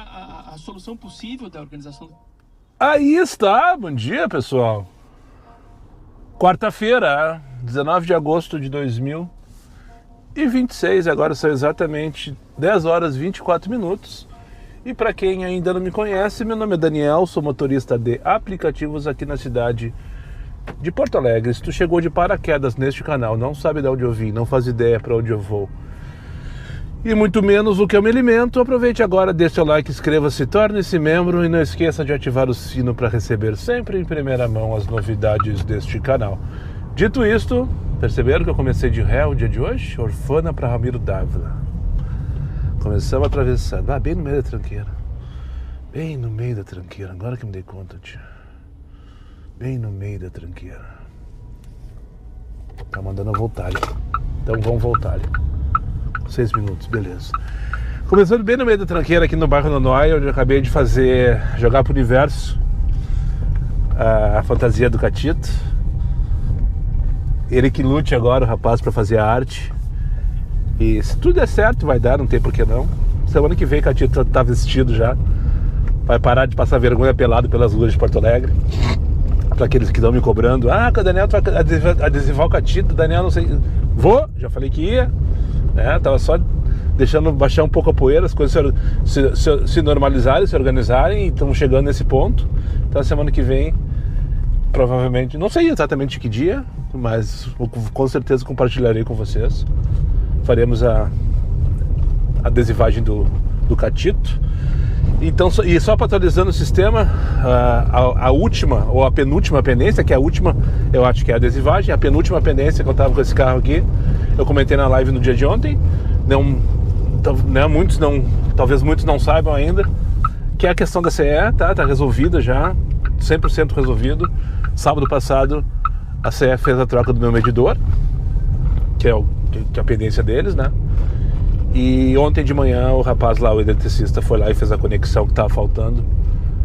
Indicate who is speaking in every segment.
Speaker 1: A solução possível da organização.
Speaker 2: Aí está, bom dia pessoal. Quarta-feira, 19 de agosto de 2026, agora são exatamente 10 horas e 24 minutos. E para quem ainda não me conhece, meu nome é Daniel, sou motorista de aplicativos aqui na cidade de Porto Alegre. Se tu chegou de paraquedas neste canal, não sabe de onde eu vim, não faz ideia para onde eu vou, e muito menos o que eu me alimento, aproveite agora, deixe seu like, inscreva-se, torne-se membro e não esqueça de ativar o sino para receber sempre em primeira mão as novidades deste canal. Dito isto, perceberam que eu comecei de ré o dia de hoje? Orfana para Ramiro Dávila. Começamos atravessando, bem no meio da tranqueira. Bem no meio da tranqueira, agora que me dei conta, tia. Bem no meio da tranqueira. Tá mandando eu voltar ali. Então vamos voltar ali. 6 minutos, beleza. Começando bem no meio da tranqueira aqui no bairro Nonoai, onde eu acabei de jogar pro universo a fantasia do Catito. Ele que lute agora, o rapaz, para fazer a arte. E se tudo der certo, vai dar, não tem por que não. Semana que vem o Catito tá vestido já. Vai parar de passar vergonha pelado pelas ruas de Porto Alegre. Para aqueles que estão me cobrando. Que o Daniel vai adesivar o Catito, Daniel não sei. Vou, já falei que ia. Tava só deixando baixar um pouco a poeira, as coisas se normalizarem, se organizarem, e estamos chegando nesse ponto. Então semana que vem, provavelmente, não sei exatamente que dia, mas com certeza compartilharei com vocês. Faremos a adesivagem do Catito. Então, e só para atualizando o sistema, a última ou a penúltima pendência, que é a última, eu acho que é a adesivagem, a penúltima pendência que eu estava com esse carro aqui, eu comentei na live no dia de ontem, talvez muitos não saibam ainda, que é a questão da CE, tá resolvida já, 100% resolvido. Sábado passado a CE fez a troca do meu medidor, que é a pendência deles, né? E ontem de manhã o rapaz lá, o eletricista, foi lá e fez a conexão que estava faltando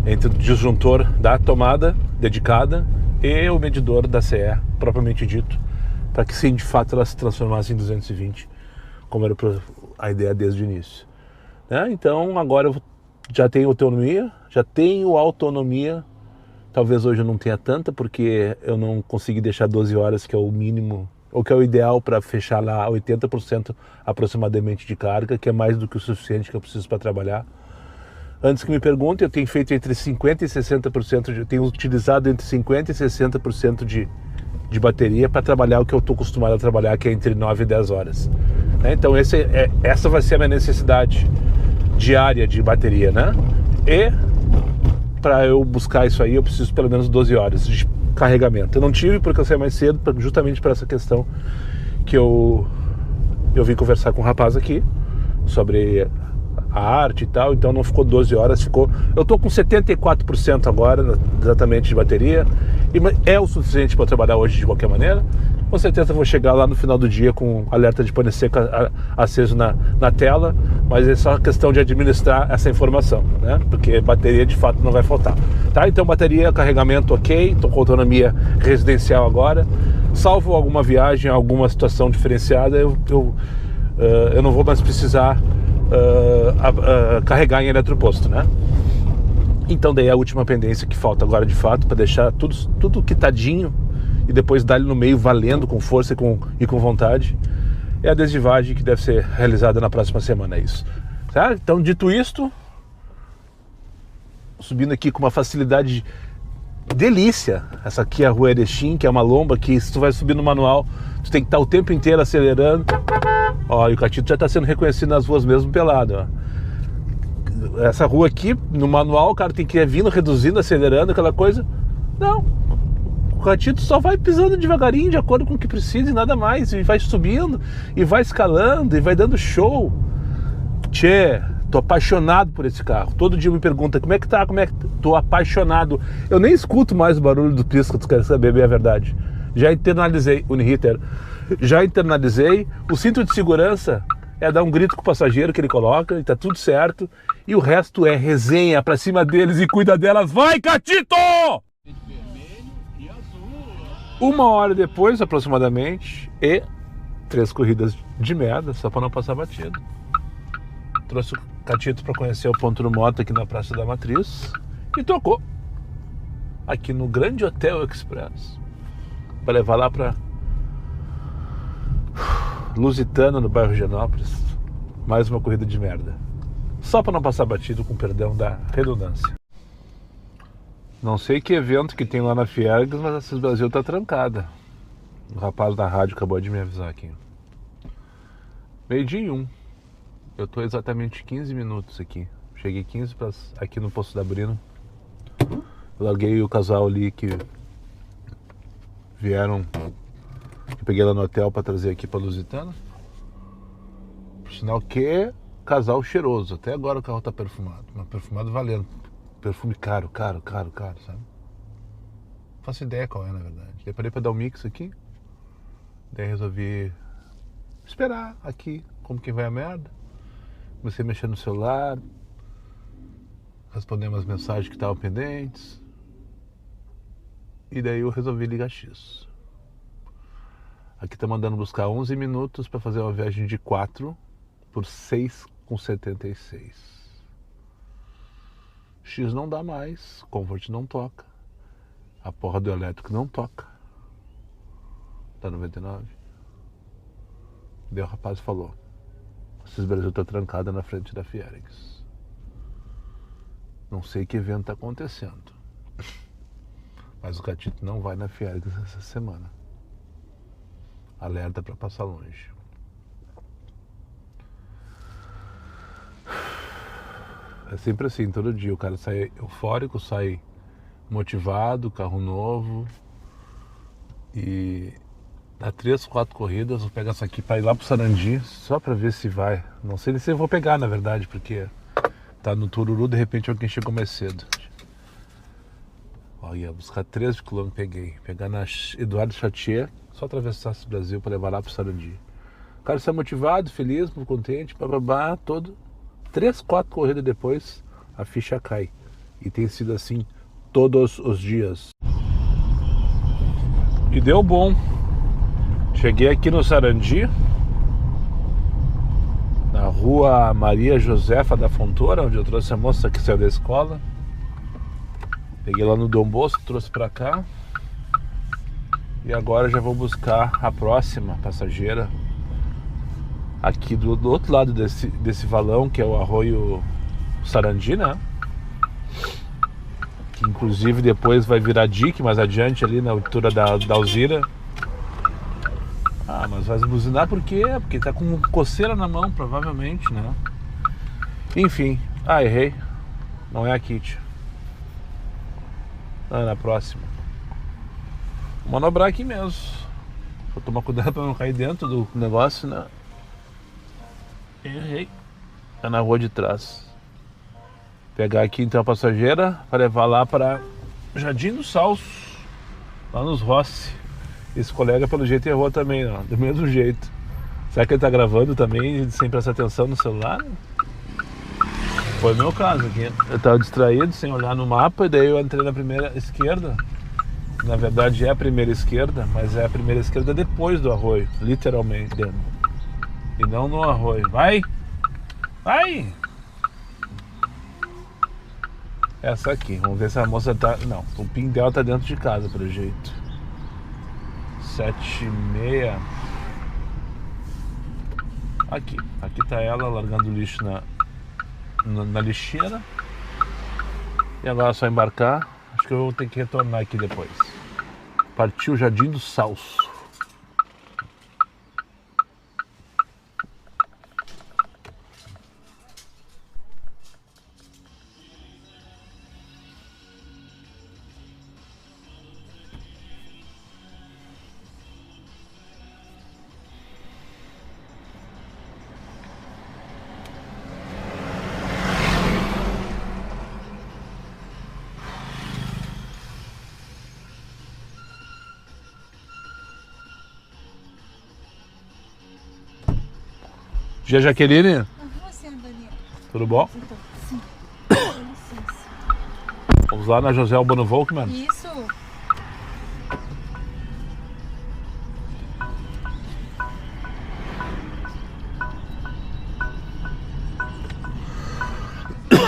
Speaker 2: entre o disjuntor da tomada dedicada e o medidor da CE, propriamente dito, para que sim, de fato, ela se transformasse em 220, como era a ideia desde o início. Então agora eu já tenho autonomia, talvez hoje eu não tenha tanta, porque eu não consegui deixar 12 horas, que é o mínimo, ou que é o ideal para fechar lá 80% aproximadamente de carga, que é mais do que o suficiente que eu preciso para trabalhar. Antes que me perguntem, eu tenho feito entre 50% e 60%, eu tenho utilizado entre 50% e 60% de bateria para trabalhar o que eu estou acostumado a trabalhar, que é entre 9 e 10 horas. Então essa vai ser a minha necessidade diária de bateria, E para eu buscar isso aí, eu preciso pelo menos 12 horas de carregamento. Eu não tive porque eu saí mais cedo, justamente para essa questão que eu vim conversar com o rapaz aqui sobre a arte e tal, então não ficou 12 horas, eu tô com 74% agora exatamente de bateria, e é o suficiente para trabalhar hoje de qualquer maneira. Com certeza vou chegar lá no final do dia com alerta de pane seca aceso na tela, mas é só questão de administrar essa informação, porque bateria de fato não vai faltar. Então bateria, carregamento ok, estou com autonomia residencial agora, salvo alguma viagem, alguma situação diferenciada, eu não vou mais precisar carregar em eletroposto, Então daí a última pendência que falta agora de fato, para deixar tudo quitadinho e depois dar ele no meio valendo, com força e com vontade, é a adesivagem que deve ser realizada na próxima semana, é isso. Então, dito isto, subindo aqui com uma facilidade delícia, essa aqui é a Rua Erechim, que é uma lomba que, se tu vai subir no manual, tu tem que estar o tempo inteiro acelerando. E o Catito já está sendo reconhecido nas ruas mesmo pelado, Essa rua aqui, no manual, o cara tem que ir vindo, reduzindo, acelerando, aquela coisa. Não, o Catito só vai pisando devagarinho, de acordo com o que precisa, e nada mais, e vai subindo, e vai escalando, e vai dando show. Tô apaixonado por esse carro. Todo dia me pergunta, como é que tá? Tô apaixonado. Eu nem escuto mais o barulho do pisca, tu quer saber bem a verdade. Já internalizei, Uniriter. Já internalizei. O cinto de segurança é dar um grito com o passageiro que ele coloca, e tá tudo certo. E o resto é resenha pra cima deles e cuida delas. Vai, Catito!
Speaker 1: Vermelho e azul.
Speaker 2: 1 hora depois, aproximadamente, e 3 corridas de merda, só pra não passar batido. Trouxe Catito para conhecer o ponto do moto aqui na Praça da Matriz e trocou aqui no Grande Hotel Express para levar lá para Lusitana, no bairro Higienópolis. Mais uma corrida de merda. Só para não passar batido, com perdão da redundância. Não sei que evento que tem lá na Fiergs, mas a Assis Brasil tá trancada. O rapaz da rádio acabou de me avisar aqui. 12:01. Eu tô exatamente 15 minutos aqui. Cheguei 15 aqui no Poço da Brino. Larguei o casal ali que vieram. Eu peguei lá no hotel para trazer aqui para Lusitana. Por sinal que casal cheiroso. Até agora o carro tá perfumado. Mas perfumado valendo. Perfume caro, sabe? Não faço ideia qual é, na verdade. Daí parei pra dar um mix aqui. Daí resolvi esperar aqui, como quem vai a merda. Comecei a mexer no celular, responder umas mensagens que estavam pendentes. E daí eu resolvi ligar X. Aqui tá mandando buscar 11 minutos para fazer uma viagem de 4 por 6,76. X não dá mais, Comfort não toca. A porra do elétrico não toca. Tá 99. Daí o rapaz falou: Assis Brasil tá trancada na frente da Fiergs. Não sei que evento tá acontecendo. Mas o Catito não vai na Fiergs essa semana. Alerta para passar longe. É sempre assim, todo dia o cara sai eufórico, sai motivado, carro novo. E dá 3, 4 corridas, vou pegar essa aqui para ir lá pro Sarandi, só para ver se vai. Não sei nem se eu vou pegar, na verdade, porque tá no Tururu, de repente alguém chegou mais cedo. Ó, ia buscar 13 km, peguei. Pegar na Eduardo Chatier, só atravessar esse Brasil para levar lá pro Sarandi. O cara sai motivado, feliz, contente, bababá, todo. 3, 4 corridas depois, a ficha cai. E tem sido assim todos os dias. E deu bom. Cheguei aqui no Sarandi, na rua Maria Josefa da Fontoura, onde eu trouxe a moça que saiu da escola. Peguei lá no Dom Bosco, trouxe pra cá. E agora já vou buscar a próxima passageira aqui do outro lado desse valão, que é o Arroio Sarandi, né? Que inclusive depois vai virar dique mais adiante ali na altura da Alzira. Ah, mas vai buzinar por quê? Porque tá com coceira na mão, provavelmente, né? Enfim, errei. Não é a Kit. Na próxima. Vou manobrar aqui mesmo. Vou tomar cuidado pra não cair dentro do negócio, né? Errei. É na rua de trás. Pegar aqui então a passageira para levar lá para Jardim do Salso, lá nos Rossi. Esse colega pelo jeito errou também, ó, do mesmo jeito. Será que ele tá gravando também sem prestar atenção no celular? Foi o meu caso aqui. Eu tava distraído, sem olhar no mapa, e daí eu entrei na primeira esquerda. Na verdade é a primeira esquerda, mas é a primeira esquerda depois do arroio, literalmente dentro. E não no arroio. Vai! Vai! Essa aqui, vamos ver se a moça tá... Não, o PIN dela tá dentro de casa, pelo jeito. 7:30. Aqui tá ela largando o lixo na lixeira. E agora é só embarcar. Acho que eu vou ter que retornar aqui depois. Partiu Jardim do Salso. Dia Jaqueline?
Speaker 3: Você, Daniel.
Speaker 2: Tudo bom?
Speaker 3: Sim. Com licença.
Speaker 2: Vamos lá na José Albano Volkmann?
Speaker 3: Isso.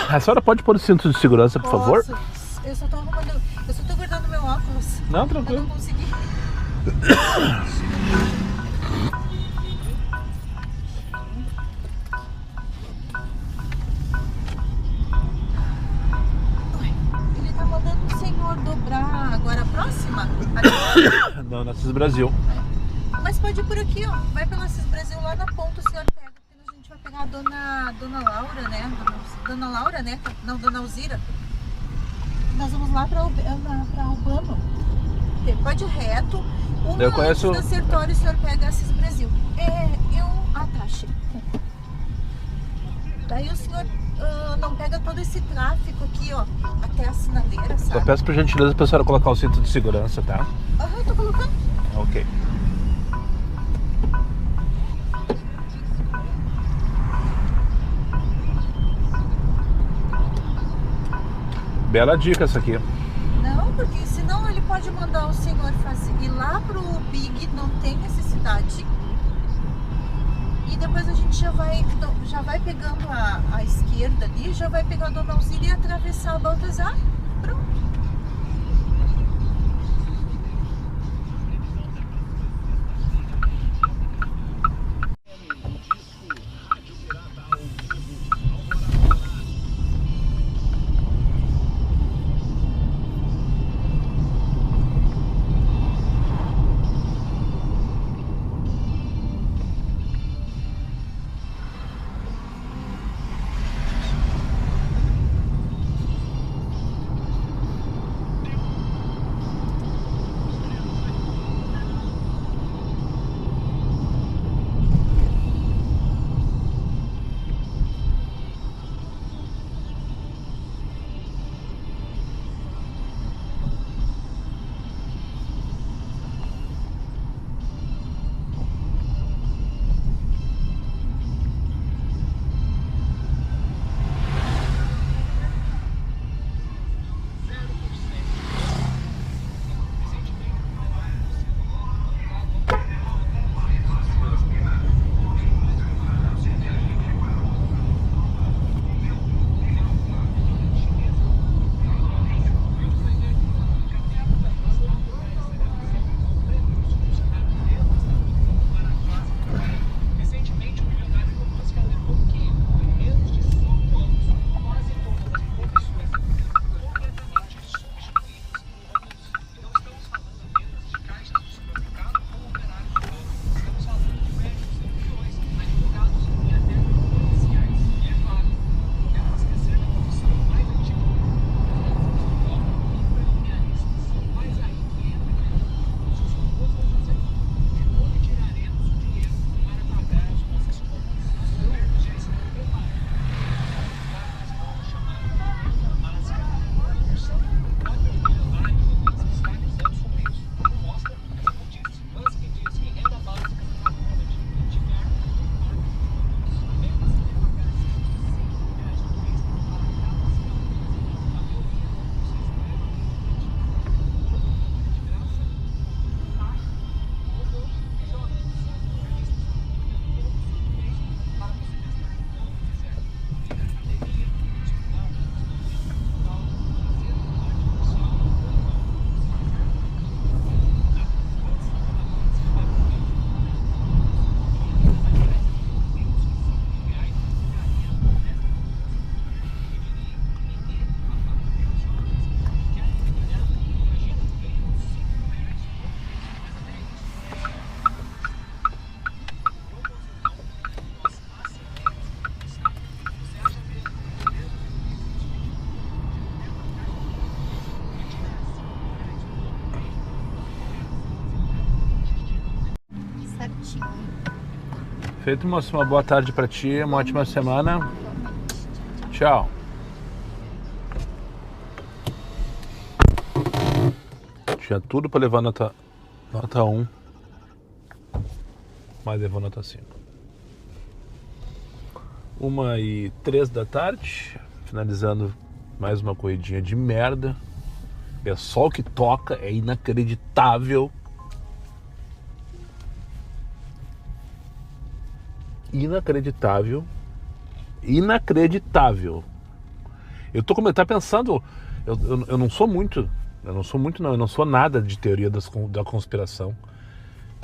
Speaker 2: A senhora pode pôr o cinto de segurança, por favor?
Speaker 3: Posso? Eu só tô arrumando. Eu só tô guardando meu óculos.
Speaker 2: Não,
Speaker 3: Eu
Speaker 2: tranquilo.
Speaker 3: não consegui. Ele tá mandando o senhor dobrar agora a próxima? Ali.
Speaker 2: Não, na Cis Brasil.
Speaker 3: Mas pode ir por aqui, ó. Vai pela Assis Brasil lá na ponta, o senhor pega. Porque a gente vai pegar a dona Laura, né? Dona Laura, né? Não, Dona Alzira. Nós vamos lá pra Urbano. Pode ir reto. Uma
Speaker 2: Eu conheço-
Speaker 3: antes da Sertório, o senhor pega a Assis Brasil. Ah, tá, achei. Daí o senhor não pega todo esse tráfico aqui, ó. Até a sinaleira,
Speaker 2: Só
Speaker 3: sabe?
Speaker 2: peço por gentileza pra senhora colocar o cinto de segurança, tá?
Speaker 3: Aham, tô colocando.
Speaker 2: Ok. Bela dica essa aqui.
Speaker 3: Não, porque senão ele pode mandar o senhor ir lá pro Big, não tem necessidade. E depois a gente já vai pegando a esquerda ali, já vai pegar a Dona Alzira e atravessar a Baltazar. Pronto.
Speaker 2: Feito, moço, uma boa tarde pra ti, uma ótima semana. Tchau. Tinha tudo pra levar nota 1, mas levou nota 5. 1h03 da tarde, finalizando mais uma corridinha de merda. É só o que toca, é inacreditável. Inacreditável. Eu tô pensando, eu não sou muito, eu não sou nada de teoria da conspiração.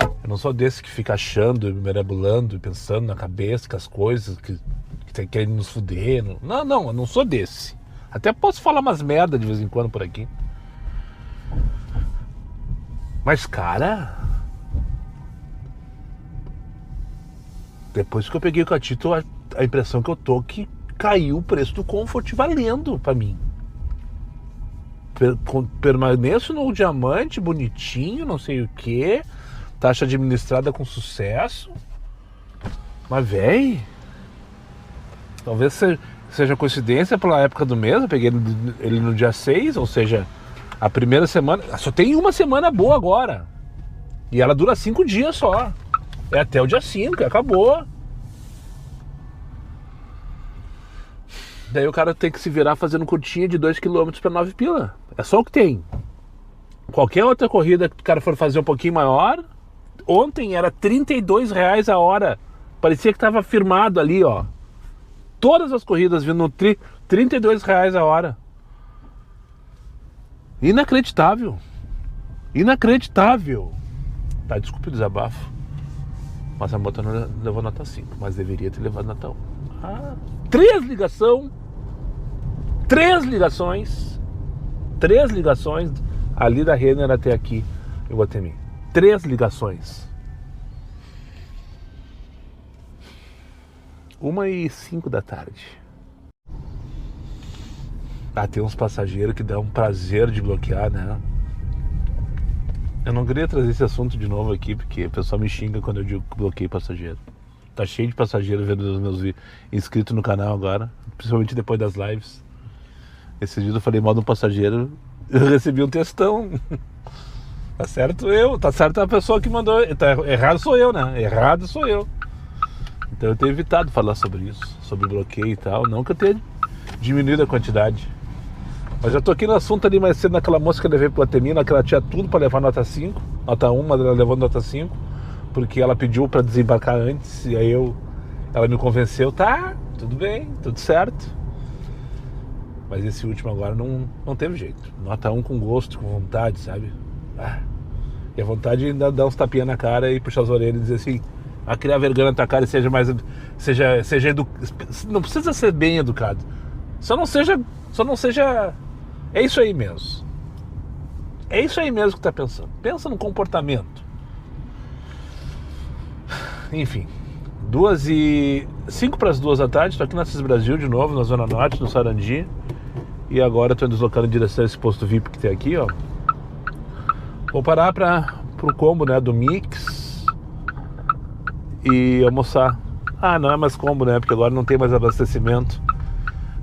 Speaker 2: Eu não sou desse que fica achando, merabulando, pensando na cabeça que as coisas, que querem nos fuder. Não, eu não sou desse. Até posso falar umas merda de vez em quando por aqui. Mas, cara, depois que eu peguei o catito, a impressão que eu tô é que caiu o preço do Comfort valendo pra mim. Permaneço no diamante, bonitinho, não sei o que, taxa administrada com sucesso. Mas, véi, talvez seja coincidência pela época do mês. Eu peguei ele no dia 6, ou seja, a primeira semana. Só tem uma semana boa agora. E ela dura 5 dias só. É até o dia 5, acabou. Daí o cara tem que se virar fazendo curtinha de 2 km para 9 pila. É só o que tem. Qualquer outra corrida que o cara for fazer um pouquinho maior, ontem era R$32 a hora. Parecia que estava firmado ali, ó. Todas as corridas vindo R$32 a hora. Inacreditável. Inacreditável. Tá, desculpe o desabafo. Mas a moto não levou nota 5, mas deveria ter levado nota 1. 3 ligações ali da Renner até aqui em Guatemi. 3 ligações. 1h05 da tarde. Tem uns passageiros que dá um prazer de bloquear, né? Eu não queria trazer esse assunto de novo aqui, porque o pessoal me xinga quando eu digo que bloqueei passageiro. Tá cheio de passageiros vendo os meus vídeos inscritos no canal agora, principalmente depois das lives. Esse dia eu falei mal de um passageiro, eu recebi um textão. Tá certo eu, tá certo a pessoa que mandou, tá errado sou eu, né? Errado sou eu. Então eu tenho evitado falar sobre isso, sobre bloqueio e tal, não que eu tenha diminuído a quantidade. Mas já tô aqui no assunto ali mais cedo, naquela moça que eu levei pro Guatemala, que ela tinha tudo pra levar nota 5, nota 1, mas ela levou nota 5, porque ela pediu pra desembarcar antes, e aí ela me convenceu, tá, tudo bem, tudo certo. Mas esse último agora não teve jeito. Nota 1 com gosto, com vontade, sabe? E a vontade ainda dar uns tapinhas na cara e puxar as orelhas e dizer assim, criar vergonha na tua cara e seja mais, seja não precisa ser bem educado. Só não seja, é isso aí mesmo. É isso aí mesmo que tá pensando. Pensa no comportamento. Enfim, 5 para as 2 da tarde, tô aqui na CIS Brasil de novo, na Zona Norte, no Sarandi. E agora tô deslocando em direção a esse posto VIP que tem aqui, ó. Vou parar pro combo, né, do Mix e almoçar. Não é mais combo, né, porque agora não tem mais abastecimento.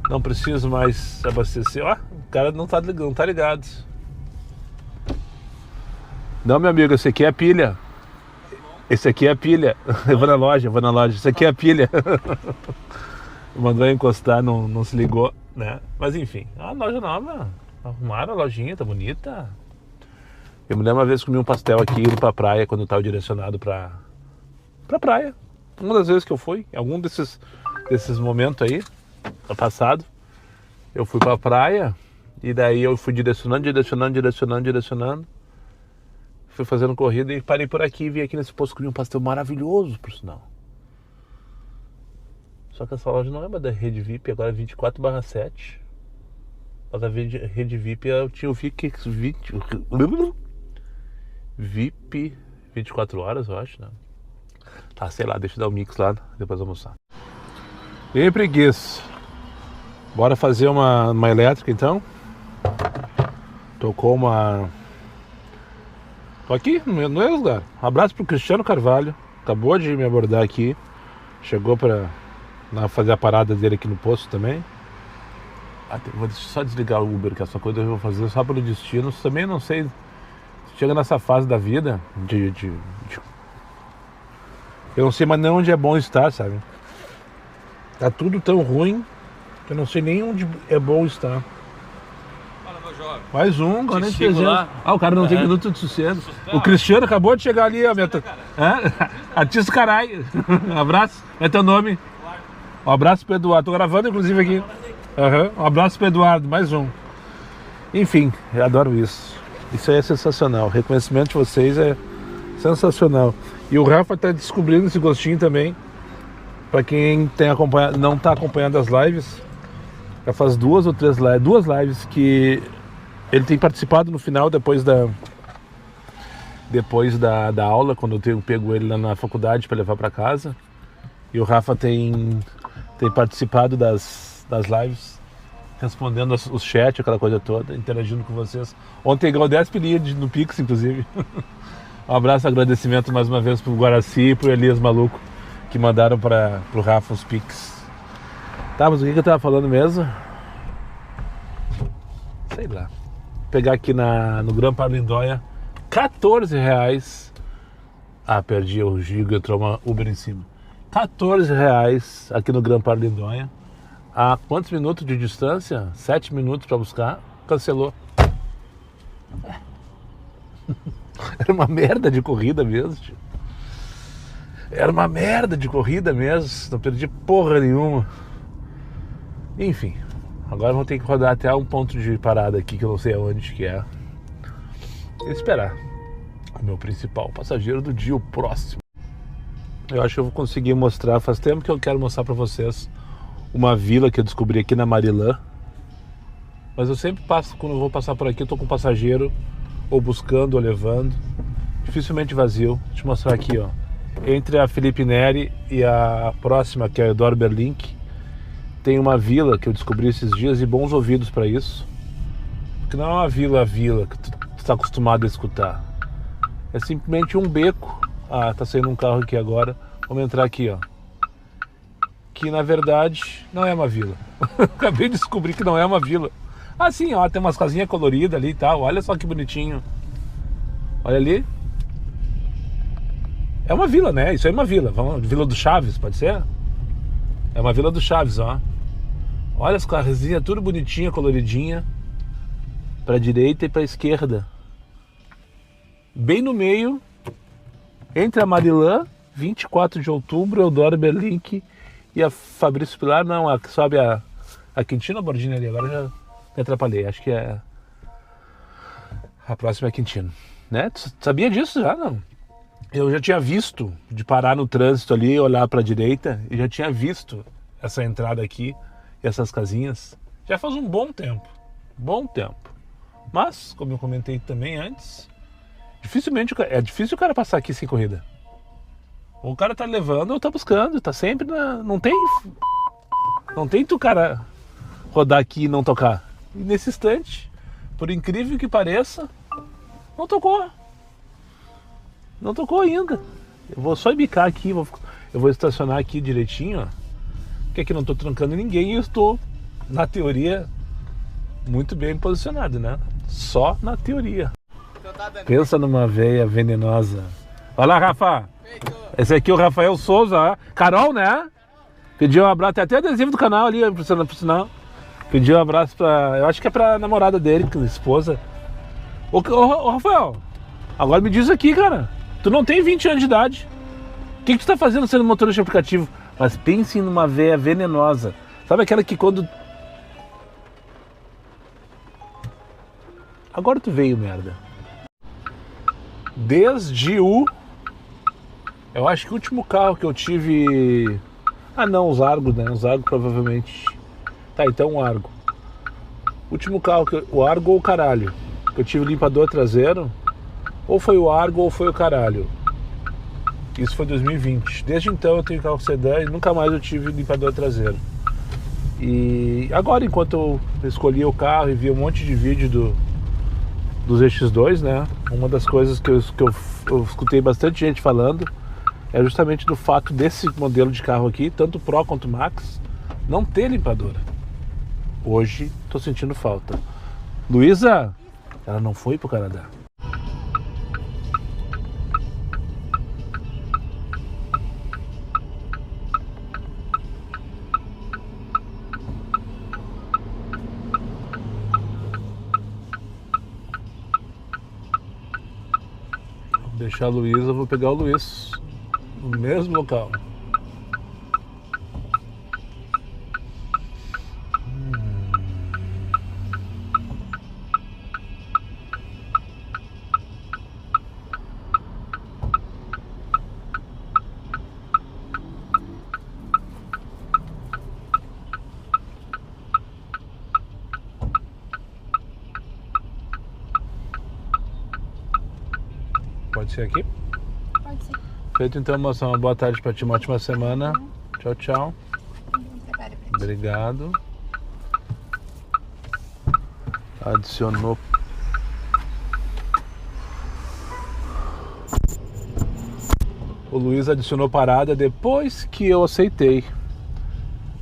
Speaker 2: Não preciso mais abastecer. O cara não tá ligado. Não, meu amigo, esse aqui é a pilha. Esse aqui é a pilha. Eu vou na loja. Esse aqui é a pilha. Mandou encostar, não se ligou, né? Mas enfim, a loja nova. Arrumaram a lojinha, tá bonita. Eu me lembro uma vez que comi um pastel aqui indo pra praia, quando eu tava direcionado pra praia. Uma das vezes que eu fui, em algum desses momentos aí, no passado, eu fui pra praia e daí eu fui direcionando. Fui fazendo corrida e parei por aqui e vim aqui nesse posto comer um pastel maravilhoso, por sinal. Só que essa loja não é mais da Rede VIP, agora é 24/7. Mas a Rede VIP eu tinha o VIP 24 horas, eu acho, né? Tá, sei lá, deixa eu dar o mix lá, depois almoçar. E aí, preguiça? Bora fazer uma elétrica então? Tocou uma... Tô aqui no mesmo lugar. Um abraço pro Cristiano Carvalho. Acabou de me abordar aqui. Chegou pra fazer a parada dele aqui no posto também. Vou só desligar o Uber, que essa coisa eu vou fazer só pelo destino. Também não sei. Chega nessa fase da vida eu não sei mais nem onde é bom estar, sabe? Tá tudo tão ruim que eu não sei nem onde é bom estar.
Speaker 1: Fala, meu jovem.
Speaker 2: Mais um,
Speaker 1: agora nem presente.
Speaker 2: O cara não tem minuto de sossego. O Cristiano acabou de chegar ali, ó. Artista caralho. Um abraço. É teu nome? Um abraço pro Eduardo. Tô gravando, inclusive, aqui. Um abraço pro Eduardo, mais um. Enfim, eu adoro isso. Isso aí é sensacional. O reconhecimento de vocês é sensacional. E o Rafa tá descobrindo esse gostinho também. Pra quem tem acompanhado, não tá acompanhando as lives, já faz 2 ou 3 lives, 2 lives que ele tem participado no final, depois da aula, quando eu pego ele lá na faculdade para levar para casa. E o Rafa tem participado das lives, respondendo os chats, aquela coisa toda, interagindo com vocês. Ontem ganhou 10 pilhas no Pix, inclusive. Um abraço, agradecimento mais uma vez pro Guaraci e pro Elias Maluco, que mandaram pro Rafa os Pix. Tá, mas o que eu tava falando mesmo? Sei lá. Vou pegar aqui no Gran Parlindóia, R$14. Ah, perdi o Gigo, entrou uma Uber em cima. R$14 aqui no Gran Parlindóia. A quantos minutos de distância? 7 minutos para buscar. Cancelou. Era uma merda de corrida mesmo, tio. Era uma merda de corrida mesmo. Não perdi porra nenhuma. Enfim. Agora vou ter que rodar até um ponto de parada aqui, que eu não sei aonde que é. E esperar o meu principal passageiro do dia, o próximo. Eu acho que eu vou conseguir mostrar. Faz tempo que eu quero mostrar pra vocês uma vila que eu descobri aqui na Marilã. Mas eu sempre passo, quando eu vou passar por aqui, eu tô com passageiro, ou buscando, ou levando. Dificilmente vazio. Vou te mostrar aqui, ó. Entre a Felipe Neri e a próxima, que é a Eudoro Berlink, tem uma vila que eu descobri esses dias, e bons ouvidos pra isso. Porque não é uma vila que tu tá acostumado a escutar. É simplesmente um beco. Ah, tá saindo um carro aqui agora. Vamos entrar aqui, ó. Que na verdade não é uma vila. Acabei de descobrir que não é uma vila. Ah, sim, ó, tem umas casinhas coloridas ali e tal. Olha só que bonitinho. Olha ali. É uma vila, né? Isso aí é uma vila. Vila do Chaves, pode ser? É uma vila do Chaves, ó. Olha as casinhas, tudo bonitinha, coloridinha. Pra direita e pra esquerda. Bem no meio, entre a Marilã, 24 de outubro, Eudoro Berlink e a Fabrício Pilar. Não, a que sobe a Quintino Bordini ali. Agora já me atrapalhei. Acho que é a próxima é a Quintino, né? Tu sabia disso já, não? Eu já tinha visto de parar no trânsito ali, olhar para a direita, e já tinha visto essa entrada aqui e essas casinhas. Já faz um bom tempo. Mas, como eu comentei também antes, é difícil o cara passar aqui sem corrida. Ou o cara tá levando ou tá buscando, tá sempre na... Não tem tu cara rodar aqui e não tocar. E nesse instante, por incrível que pareça, não tocou. Não tocou ainda. Eu vou só bicar aqui, eu vou estacionar aqui direitinho, ó. Porque aqui não tô trancando ninguém e eu estou, na teoria, muito bem posicionado, né? Só na teoria. Pensa numa veia venenosa. Olha lá, Rafa. Esse aqui é o Rafael Souza, ó. Carol, né? Pediu um abraço, tem até adesivo do canal ali, por sinal. Pediu um abraço pra... Eu acho que é pra namorada dele, que é esposa. Ô, Rafael, agora me diz aqui, cara. Tu não tem 20 anos de idade. O que tu tá fazendo sendo motorista de aplicativo? Mas pense numa veia venenosa. Sabe aquela que quando... Agora tu veio, merda. Desde o... Eu acho que o último carro que eu tive... Ah não, os Argo, né? Os Argo provavelmente... Tá, então o Argo. Último carro que o Argo ou o caralho que eu tive limpador traseiro, ou foi o Argo ou foi o caralho. Isso foi 2020. Desde então eu tenho carro sedã e nunca mais eu tive limpador traseiro. E agora, enquanto eu escolhi o carro e vi um monte de vídeo dos X2, né? Uma das coisas que eu escutei bastante gente falando é justamente do fato desse modelo de carro aqui, tanto Pro quanto Max, não ter limpadora. Hoje tô sentindo falta. Luísa, ela não foi pro Canadá. Vou deixar a Luísa, vou pegar o Luiz no mesmo local. Pode ser aqui?
Speaker 3: Pode ser.
Speaker 2: Feito então, moça. Uma boa tarde pra ti, uma ótima semana. Tchau, tchau. Obrigado. Adicionou. O Luiz adicionou parada depois que eu aceitei.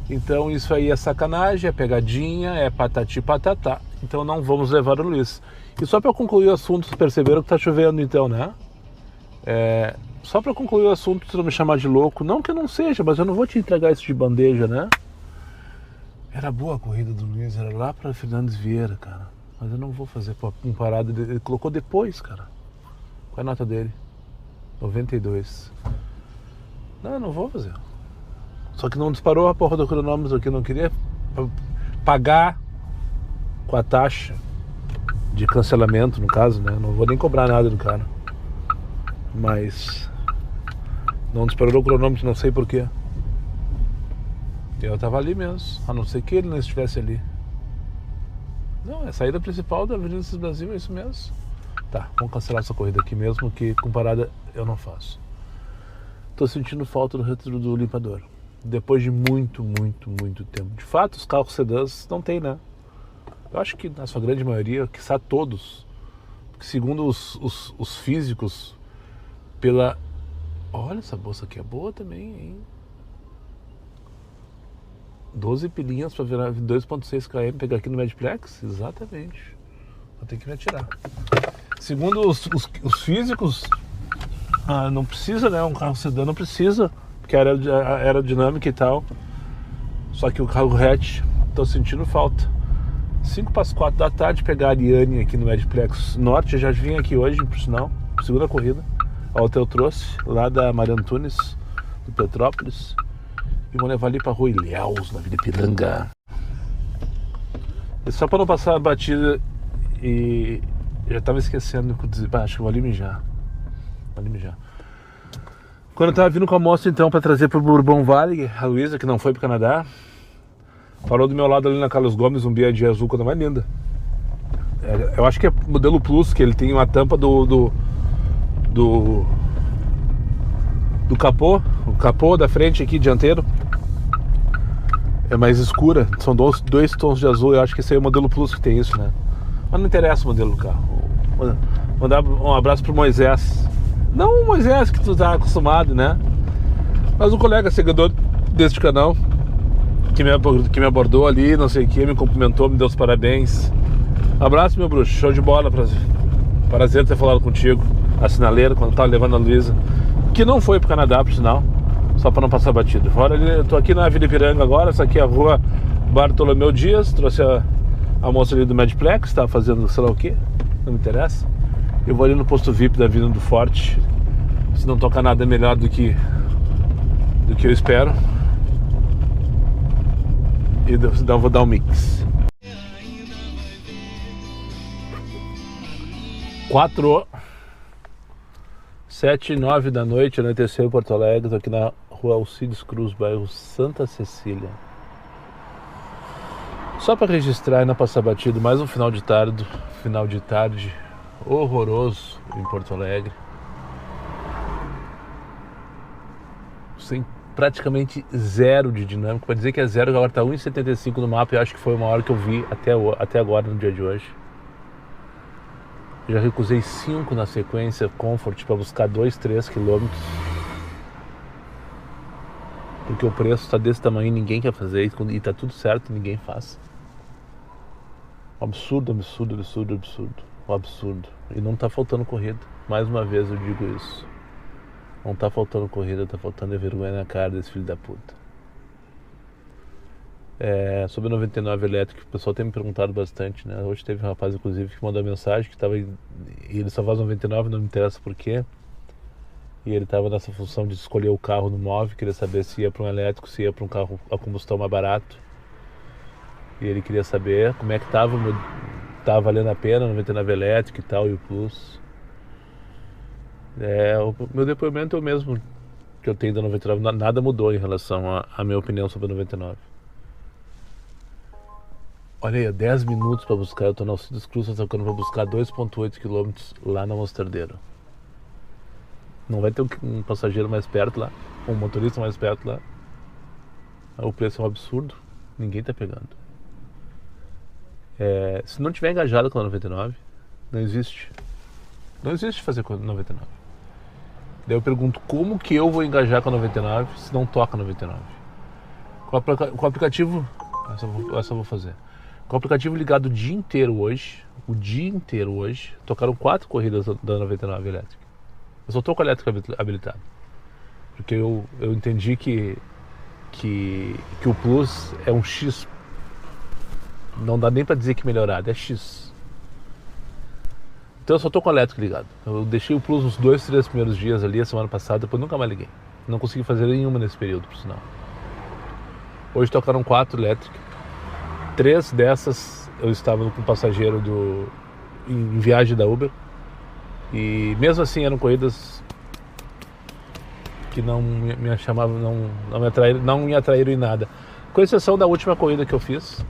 Speaker 2: Então isso aí é sacanagem, é pegadinha, é patati patatá. Então não vamos levar o Luiz. E só para concluir o assunto, vocês perceberam que tá chovendo então, né? Só para concluir o assunto, vocês vão me chamar de louco. Não que eu não seja, mas eu não vou te entregar isso de bandeja, né? Era boa a corrida do Luiz, era lá para Fernandes Vieira, cara. Mas eu não vou fazer um parada. Ele colocou depois, cara. Qual é a nota dele? 92. Não, eu não vou fazer. Só que não disparou a porra do cronômetro aqui. Eu não queria pagar com a taxa de cancelamento, no caso, né? Não vou nem cobrar nada do cara. Mas não disparou o cronômetro, não sei porquê. Eu tava ali mesmo, a não ser que ele não estivesse ali. Não, é a saída principal da Avenida do Brasil, é isso mesmo. Tá, vamos cancelar essa corrida aqui mesmo, que com parada eu não faço. Tô sentindo falta do retro do limpador. Depois de muito tempo. De fato, os carros sedãs não tem, né? Eu acho que na sua grande maioria, quiçá todos, porque segundo os físicos, pela... Olha, essa bolsa aqui é boa também, hein? 12 pilinhas para virar 2.6 km, pegar aqui no Medplex? Exatamente. Vou ter que me atirar. Segundo os físicos, não precisa, né? Um carro sedã não precisa, porque era aerodinâmica e tal. Só que o carro hatch, tô sentindo falta. 5 para as 4 da tarde, pegar a Ariane aqui no Medplex Norte. Eu já vim aqui hoje, por sinal, segunda corrida. A outra eu trouxe, lá da Maria Antunes, do Petrópolis. E vou levar ali pra Rua Ilhéus, na Vila Ipiranga. E só pra não passar a batida e... Eu já tava esquecendo, acho que eu vou ali mijar. Quando eu tava vindo com a moça então pra trazer pro Bourbon Valley, a Luísa, que não foi pro Canadá, parou do meu lado ali na Carlos Gomes, um Biadi azul, coisa mais linda. Eu acho que é modelo Plus, que ele tem uma tampa do capô, o capô da frente aqui, dianteiro, é mais escura, são dois tons de azul. Eu acho que esse aí é o modelo Plus que tem isso, né? Mas não interessa o modelo do carro. Mandar um abraço pro Moisés. Não o Moisés que tu tá acostumado, né? Mas um colega seguidor deste canal que me abordou ali, não sei o que, me cumprimentou, me deu os parabéns. Abraço, meu bruxo, show de bola, prazer ter falado contigo. A sinaleira, quando tava levando a Luísa, que não foi pro Canadá, por sinal, só para não passar batido. Fora ali, eu tô aqui na Vila Ipiranga agora, essa aqui é a Rua Bartolomeu Dias, trouxe a moça ali do Medplex, tava fazendo sei lá o que, não me interessa. Eu vou ali no posto VIP da Vila do Forte, se não toca nada melhor do que eu espero. E eu vou dar um mix. 7 e 9 da noite, anoiteceu em Porto Alegre. Tô aqui na Rua Alcides Cruz, bairro Santa Cecília. Só para registrar e não passar batido, mais um final de tarde horroroso em Porto Alegre. Sem praticamente zero de dinâmica. Para dizer que é zero, agora tá 1,75 no mapa. Eu acho que foi uma hora que eu vi até agora no dia de hoje. Já recusei 5 na sequência Comfort para buscar 2, 3 quilômetros. Porque o preço está desse tamanho e ninguém quer fazer. E tá tudo certo e ninguém faz. Absurdo. Um absurdo. E não tá faltando corrida. Mais uma vez eu digo isso. Não tá faltando corrida, tá faltando vergonha na cara desse filho da puta. Sobre o 99 elétrico, o pessoal tem me perguntado bastante, né? Hoje teve um rapaz, inclusive, que mandou mensagem que tava e ele só faz 99, não me interessa por quê. E ele tava nessa função de escolher o carro no móvel, queria saber se ia para um elétrico, se ia para um carro a combustão mais barato. E ele queria saber como é que tava valendo a pena, 99 elétrico e tal, e o Plus. O meu depoimento é o mesmo que eu tenho da 99, nada mudou em relação à minha opinião sobre a 99. Olha aí, 10 minutos para buscar, eu tô na Alcides Cruz, só que eu vou buscar 2,8 km lá na Mostardeiro. Não vai ter um passageiro mais perto lá, um motorista mais perto lá. O preço é um absurdo, ninguém tá pegando. Se não tiver engajado com a 99, não existe. Não existe fazer com a 99. Daí eu pergunto, como que eu vou engajar com a 99 se não toca a 99? Com o aplicativo, essa eu vou fazer. Com o aplicativo ligado o dia inteiro hoje, tocaram 4 corridas da 99 elétrica. Eu só tô com a elétrica habilitada. Porque eu entendi que o Plus é um X. Não dá nem pra dizer que melhorado, é X. Então eu só tô com o elétrico ligado. Eu deixei o Plus uns 2, 3 primeiros dias ali, a semana passada, depois nunca mais liguei. Não consegui fazer nenhuma nesse período, por sinal. Hoje tocaram 4 elétricas. 3 dessas eu estava com um passageiro em viagem da Uber. E mesmo assim eram corridas que não me chamavam, não me atraíram em nada. Com exceção da última corrida que eu fiz,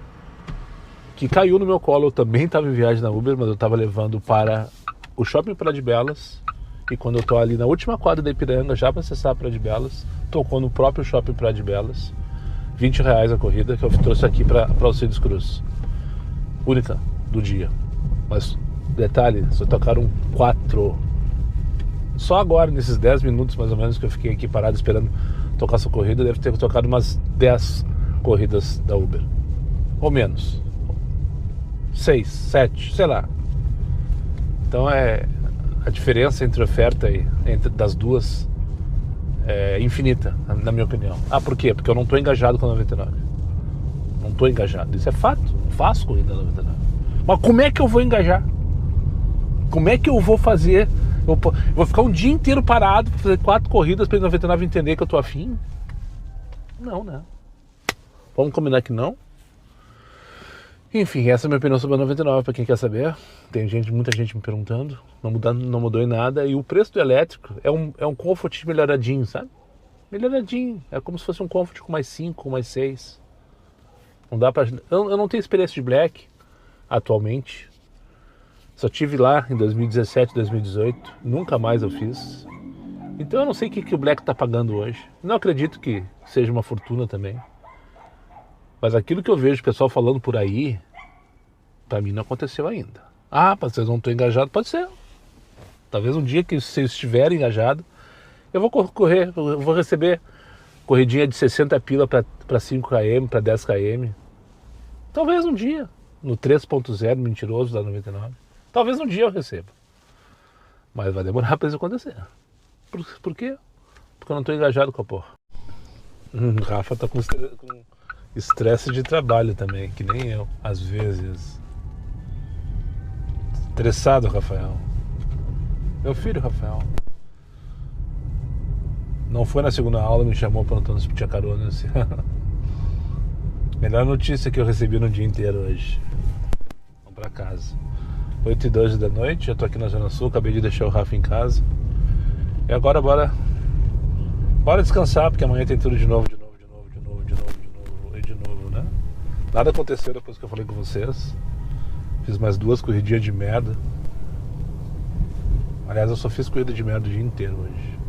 Speaker 2: que caiu no meu colo. Eu também estava em viagem na Uber, mas eu estava levando para o Shopping Praia de Belas. E quando eu estou ali na última quadra da Ipiranga, já para acessar a Praia de Belas, tocou no próprio Shopping Praia de Belas. R$20 a corrida, que eu trouxe aqui para Alcides Cruz. Única do dia. Mas, detalhe, só tocaram 4. Só agora, nesses 10 minutos mais ou menos que eu fiquei aqui parado esperando tocar essa corrida, deve ter tocado umas 10 corridas da Uber. Ou menos. 6, 7, sei lá. Então a diferença entre a oferta das duas é infinita, na minha opinião. Por quê? Porque eu não estou engajado com a 99. Não estou engajado. Isso é fato. Não faço corrida na 99. Mas como é que eu vou engajar? Como é que eu vou fazer? Eu vou ficar um dia inteiro parado para fazer 4 corridas para a 99 entender que eu estou afim? Não, né? Vamos combinar que não? Enfim, essa é a minha opinião sobre a 99, para quem quer saber. Tem muita gente me perguntando, não mudou em nada. E o preço do elétrico é um Comfort melhoradinho, sabe? Melhoradinho, é como se fosse um Comfort com mais 5, com mais 6. Não dá pra... Eu não tenho experiência de Black atualmente. Só tive lá em 2017, 2018, nunca mais eu fiz. Então eu não sei o que o Black tá pagando hoje. Não acredito que seja uma fortuna também. Mas aquilo que eu vejo o pessoal falando por aí, pra mim não aconteceu ainda. Vocês não estão engajados? Pode ser. Talvez um dia que vocês estiverem engajados, eu vou correr, eu vou receber corridinha de 60 pila para 5 km, para 10 km. Talvez um dia, no 3.0 mentiroso da 99. Talvez um dia eu receba. Mas vai demorar para isso acontecer. Por quê? Porque eu não estou engajado com a porra. Rafa tá com estresse de trabalho também, que nem eu, às vezes. Estressado, Rafael. Meu filho, Rafael. Não foi na segunda aula, me chamou perguntando se tinha carona. Melhor notícia que eu recebi no dia inteiro hoje. Vamos pra casa. 8h12 da noite, já tô aqui na Zona Sul, acabei de deixar o Rafa em casa. E agora bora descansar, porque amanhã tem tudo de novo, né? Nada aconteceu depois que eu falei com vocês. Fiz mais 2 corridinhas de merda. Aliás, eu só fiz corrida de merda o dia inteiro hoje.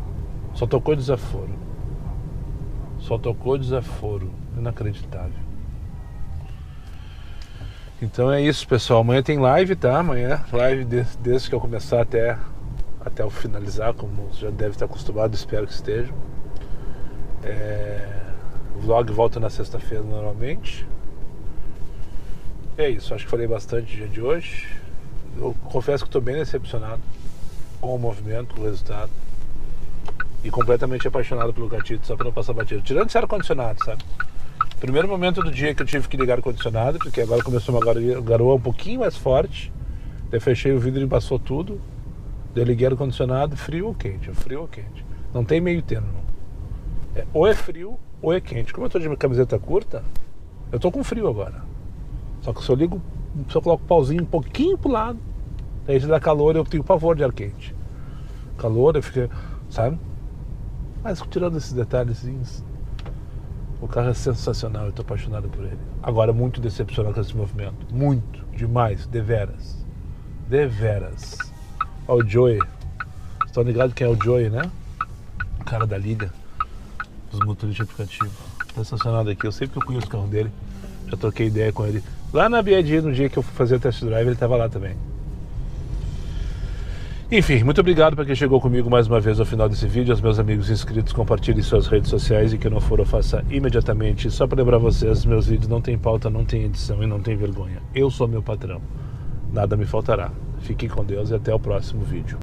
Speaker 2: Só tocou desaforo. Inacreditável. Então é isso, pessoal. Amanhã tem live, tá? Amanhã, live desde que eu começar até eu finalizar, como já deve estar acostumado, espero que esteja. O vlog volta na sexta-feira normalmente. É isso, acho que falei bastante no dia de hoje. Eu confesso que estou bem decepcionado com o movimento, com o resultado. E completamente apaixonado pelo Catito, só para não passar batido. Tirando esse ar-condicionado, sabe? Primeiro momento do dia que eu tive que ligar o ar-condicionado, porque agora começou uma garoa um pouquinho mais forte. Daí fechei o vidro e embaçou tudo. Daí liguei o ar-condicionado, frio ou quente, frio ou quente. Não tem meio termo. Ou é frio ou é quente. Como eu tô de camiseta curta, eu tô com frio agora. Só que se eu coloco o pauzinho um pouquinho pro lado, daí se dá calor, eu tenho pavor de ar quente. Calor, eu fico, sabe? Mas tirando esses detalhezinhos, o carro é sensacional, eu tô apaixonado por ele. Agora, muito decepcionado com esse movimento. Muito, demais, deveras. Ó, o Joey. Estão ligados quem é o Joey, né? cara da Liga, os motoristas de aplicativo. Tá estacionado aqui, eu sempre que eu conheço o carro dele, já troquei ideia com ele. Lá na BID, no dia que eu fui fazer o test drive, ele tava lá também. Enfim, muito obrigado para quem chegou comigo mais uma vez ao final desse vídeo. Aos meus amigos inscritos, compartilhem suas redes sociais e quem não for, eu faça imediatamente. Só para lembrar vocês, meus vídeos não tem pauta, não tem edição e não tem vergonha. Eu sou meu patrão. Nada me faltará. Fiquem com Deus e até o próximo vídeo.